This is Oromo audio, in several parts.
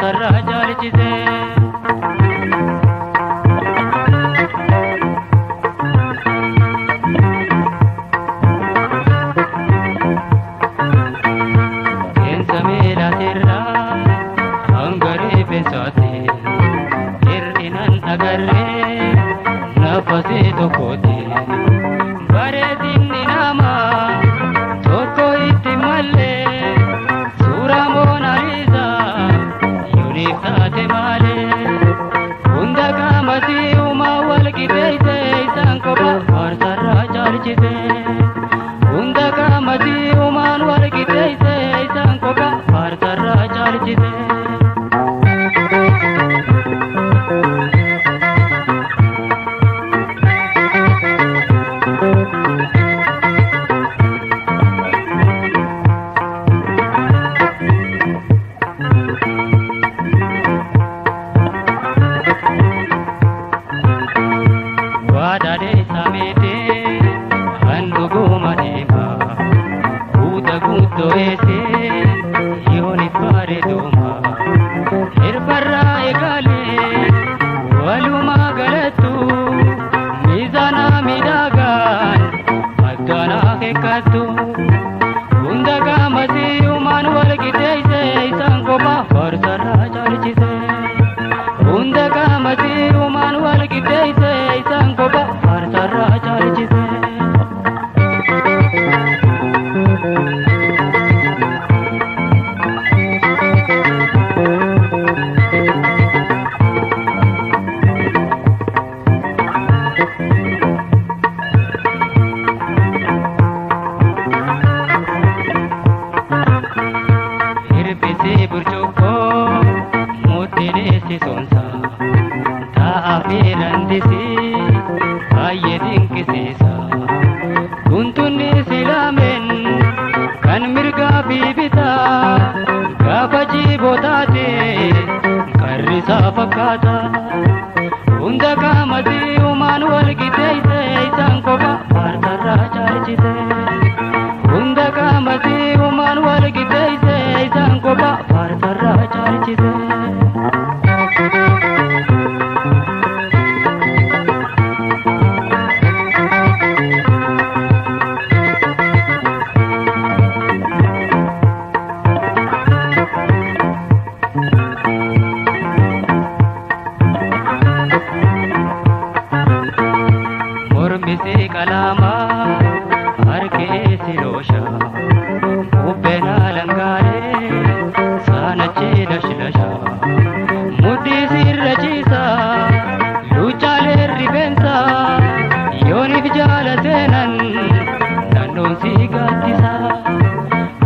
farsarra jaalchise. Keensa miilaatirraa hangaree feensaatte hir'inaan agarree nafasee tokkootti bareedinni namaa tokko itti mallee suuraa Moonaliisaa yuuniif taate malee hunda qaamatii uumaa wal qixeessee isaan kophaa farsarraa jaalchise. Hunda qaamatii uumaan wal qixeessee isaan kophaa farsarraa jaalchise. Waadaalee sameetee handhuuguma deemaa guuta guuttoo eessee yooniif bareeduma hirbarraa eegalee walumaa galattu miizaana miidhagaan addaanaa keekkattu hunda qaamatii uumaan wal qixeessee isaan kophaa farsarraa jaalchise. Hunda qaamatii uumaan wal qixeessee isaan kophaa farsarraa jaalchise. Hir'isee burcuqqoo murteessee soonsaa taa'ee randisee baay'ee dinqisiisa. Guntunni silaameen kan mirgaa fi bitaa gaafa jiiboo taate qarrisaa fakkaata. Hunda qaamatii uumaan wal qixeessee isaan kophaa farsarraa jaalchise. Hunda qaamatii uumaan wal qixeessee isaan kophaa farsarraa jaalchise. Mormisee qalaamaa harkee silooshaa bubbeenaa langaalee saanachee lashilashaa mudhii sirra ciisaa luuchaalee rifeensaa yooniif jaalateenan naannoon si gaaddisaa.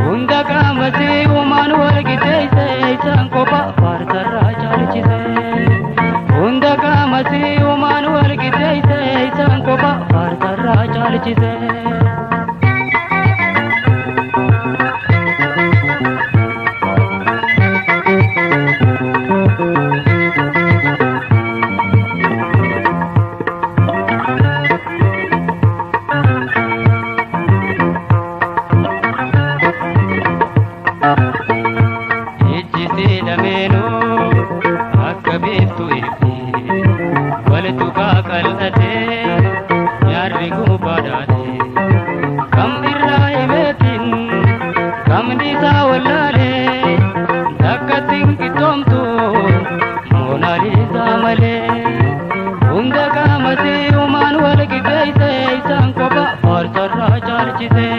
Hunda qaamatii uumaan wal qixeessee isaan kophaa farsarraa jaalchise. Hunda qaamatii uumaan wal qixeessee isaan kophaa farsarraa jaalchise. Ijjisee lameenuu akka beektu eebbi waltukaa qal'atee yaarri gubbaadhaate kam irraa himeetiin kam dhiisaa wallaalee takkattiin qixxoomtu Moonaliisaa malee. Hunda qaamatii uumaan wal qixeessee isaan kophaa farsarraa jaalchise.